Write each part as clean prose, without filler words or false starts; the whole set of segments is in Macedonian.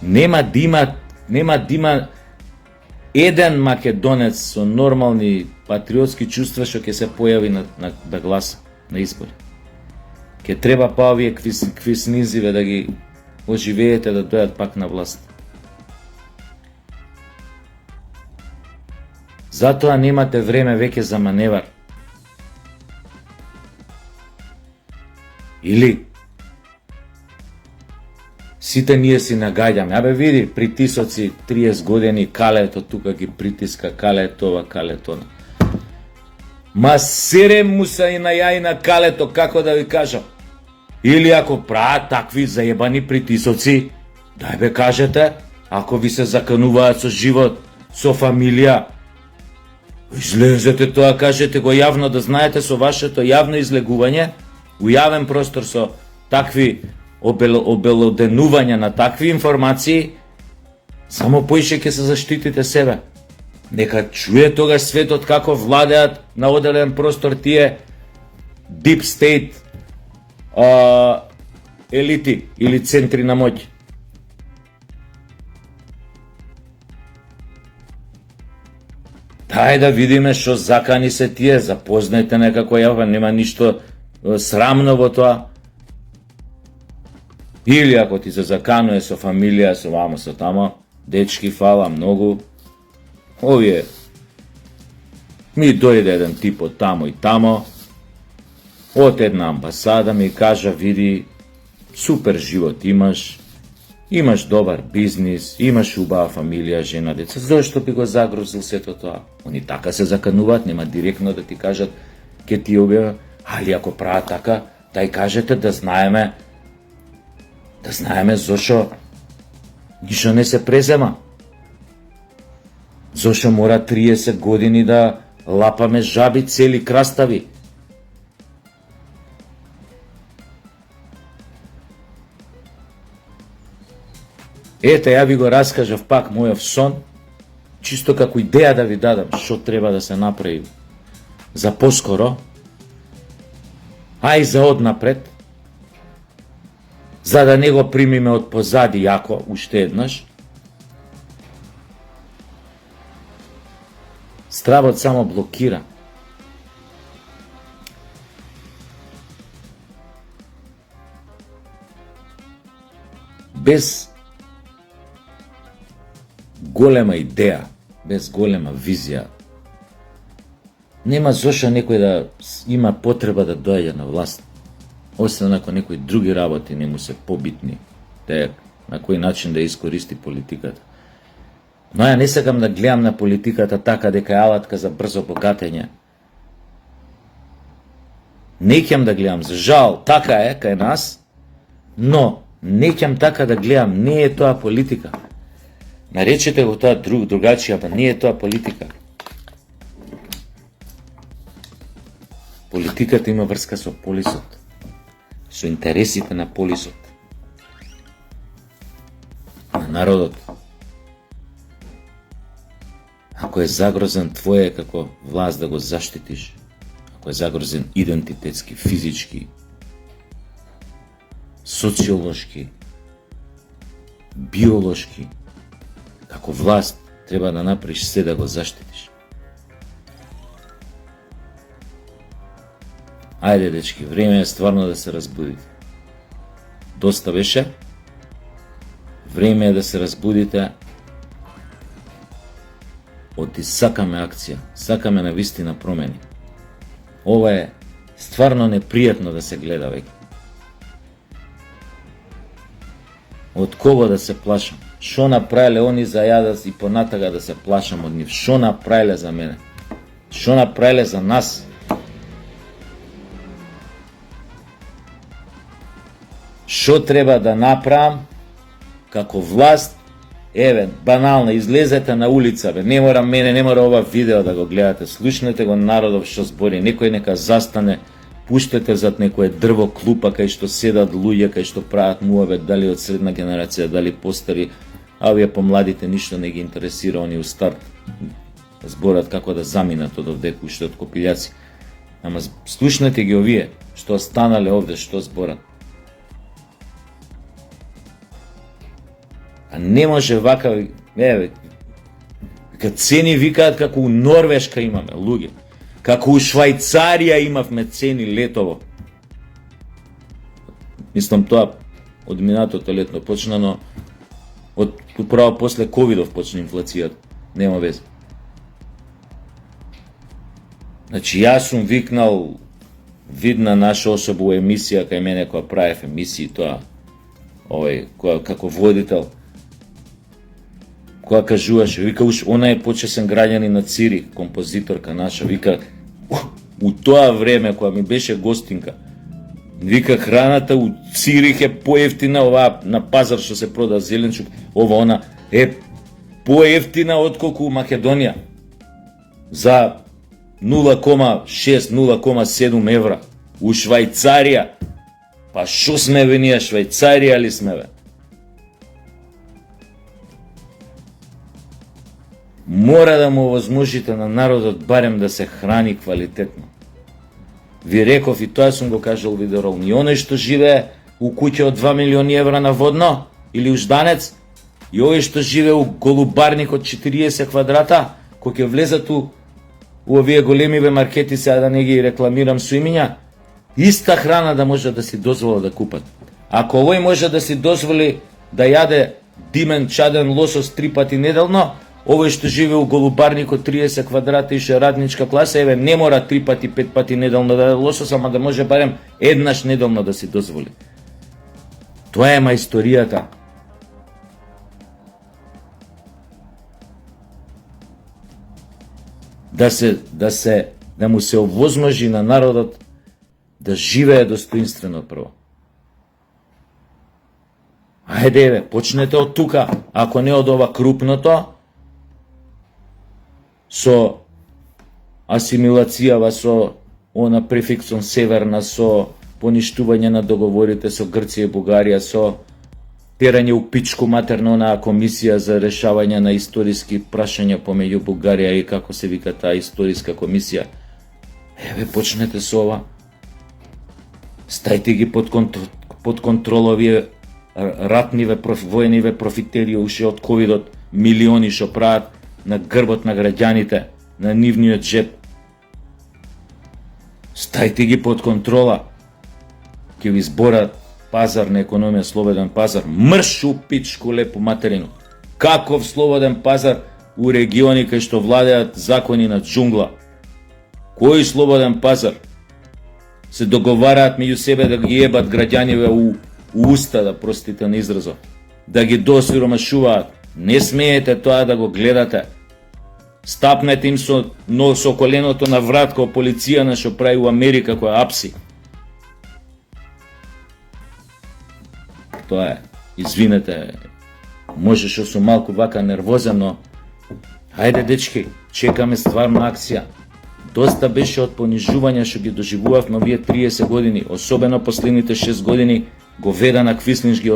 Нема да има еден македонец со нормални патриотски чувства што ќе се појави да гласа на избори. Ќе треба па овие квиснизиве да ги оживеете да дојат пак на власт. Затоа немате време веќе за маневар. Или сите ние си нагаѓаме. Абе види, притисоци 30 години, калето тука ги притиска, калето ова, калето она. Ма серем му се и на ја и на калето, како да ви кажам. Или ако прават такви заебани притисоци, дај бе кажете, ако ви се закануваат со живот, со фамилија, излезете тоа, кажете го јавно, да знаете со вашето јавно излегување, у јавен простор со такви обелоденувања на такви информации, само поише ќе се заштитите себе. Нека чуе тогаш светот како владеат на одделен простор тие deep state елити или центри на моќ. Дај да видиме што закани се тие, запознајте некако јава, нема ништо срамно во тоа. Или ако ти се закануе со фамилија, со вамо, со тамо, дечки, фала многу. Овие ми дојде еден тип од тамо и тамо, од една амбасада ми кажа, види, супер живот имаш добар бизнис, имаш убава фамилија, жена, деца, зошто би го загрозил сето тоа? Они така се закануваат, нема директно да ти кажат, ке ти објава, али ако прават така, дај кажете да знаеме зошо ништо не се презема. Зошо мора 30 години да лапаме жаби цели крастави. Ете, ја ви го раскажав пак мојов сон, чисто како идеја да ви дадам што треба да се направи за поскоро, а и за однапред, за да не го примиме од позади јако, уште еднаш. Стравот само блокира. Без голема идеја, без голема визија, нема зошто некој да има потреба да доаѓа на власт, освен ако некои други работи не му се побитни, на кој начин да искористи политиката. Но ја не сакам да гледам на политиката така дека е алатка за брзо богатење. Не ќам да гледам, за жал, така е кај нас, но не ќам така да гледам, не е тоа политика. Наречете го тоа другачија, па не е тоа политика. Политиката има врска со полисот, со интересите на полисот, на народот. Ако е загрозен твое како власт да го заштитиш, ако е загрозен идентитетски, физички, социолошки, биолошки, како власт треба да направиш се да го заштитиш. Ајде, дечки, време е стварно да се разбудите. Доста беше. Време е да се разбудите. Оти сакаме акција, сакаме навистина промени. Ова е стварно непријатно да се гледа веќе. Од кого да се плашам? Шо направиле они за ја и понатага да се плашам од нив? Шо направиле за мене? Шо направиле за нас? Шо треба да направам како власт? Еве, банално, излезете на улица, бе, не мора ова видео да го гледате, слушнете го народов што збори, некој нека застане, пуштете зад некое дрво клупа кај што седат луѓе, кај што прават муавет, дали од средна генерација, дали постари, а овие помладите ништо не ги интересира, они у старт зборат како да заминат од овде уште од копилјаци. Ама слушнете ги овие, што останале овде, што зборат. А не може вака, кад цени викаат како у Норвешка имаме луѓе, како у Швајцарија имавме цени летово. Мислам тоа од минатото летно почна, но управо после ковидов почна инфлацијата, нема везе. Значи јас сум викнал, видна наша особа у емисија кај мене која правев емисии тоа, која како водител, која кажуваше, вика уж она е почесен граѓанин на Цирих, композиторка наша, вика у тоа време која ми беше гостинка, вика храната у Цирих е поевтина, ова на пазар што се прода зеленчук, ова она е поевтина отколку у Македонија. За 0,6-0,7 евра. У Швајцарија. Па шо сме бе ние, Швајцарија ли сме бе? Мора да му овозможите на народот барем да се храни квалитетно. Ви реков и тоа сум го кажал видеорол, ни оној што живее у куќа од 2 милиони евра на водно или ужданец, и овој што живее у голубарник од 40 квадрата, кој ќе влезат у овие големиве маркети, сега да не ги рекламирам со имиња, иста храна да може да си дозвола да купат. Ако овој може да си дозволи да јаде димен чаден лосос 3 пати неделно, овој што живее у голубарник од 30 квадрата и што е радничка класа, еве не мора 3 пати, 5 пати неделно да јаде лосос, ама да може барем еднаш неделно да си дозволи. Тоа е мајсторијата. Да му се овозможи на народот да живее достоинствено прво. Ајде бе, почнете од тука, ако не од ова крупното, со асимилацијава, со она префиксом северна, со поништување на договорите со Грција и Бугарија, со терање у пичку матерна онаа комисија за решавање на историски прашања помеѓу Бугарија и како се вика таа историска комисија. Еве, почнете со ова. Стајте ги под контрола овие ратниве, воениве профитери уште од ковидот, милиони што прават на грбот на граѓаните, на нивниот джеп. Стајте ги под контрола. Ќе ви зборат пазар на економија, слободен пазар. Мрш у пичку лепо материну. Каков слободен пазар у региони кај што владеат закони на џунгла? Кој слободен пазар? Се договараат меѓу себе да ги ебат граѓаниве у уста, да простите на изразот, да ги досвиромашуваат. Не смеете тоа да го гледате. Стапнете им со коленото на врат кој полиција на што прави у Америка која апси. Тоа е, извинете, може што сум малку вака нервозен, но хајде дечки, чекаме стварна акција. Доста беше од понижување што ги доживувавме овие 30 години, особено последните 6 години говедана квислиншки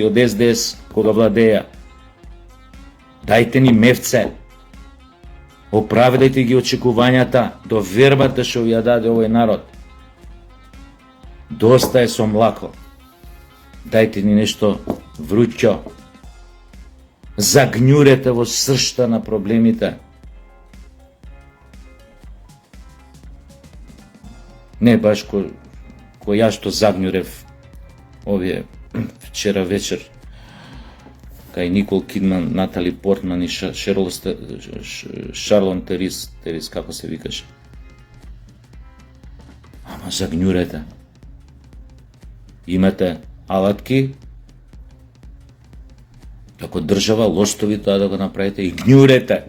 од СДС кога владеја. Дајте ни мевце. Оправдајте ги очекувањата, довербата што ја даде овој народ. Доста е со млако. Дајте ни нешто вруќо. Загњурете во сршта на проблемите. Не баш кој ја што загњурев овие вчера вечер кај Никол Кидман, Натали Портман и Шарлон Терис, како се викаше. Ама загњурете. Имате алатки, како држава, лостови тоа да го направите и гњурете.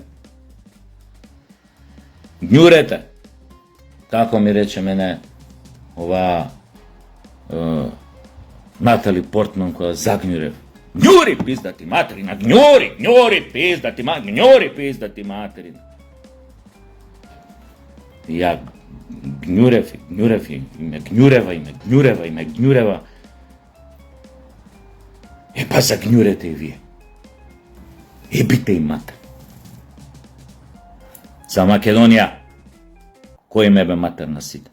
Гњурете. Како ми рече мене ова Натали Портман која загњурев. Гњури пиздати материна, гњури пиздати материна. Ја гњурев и ме гњурева. Е па загњурете и вие. Ебите и матер. За Македонија, кој ме бе матер на сите?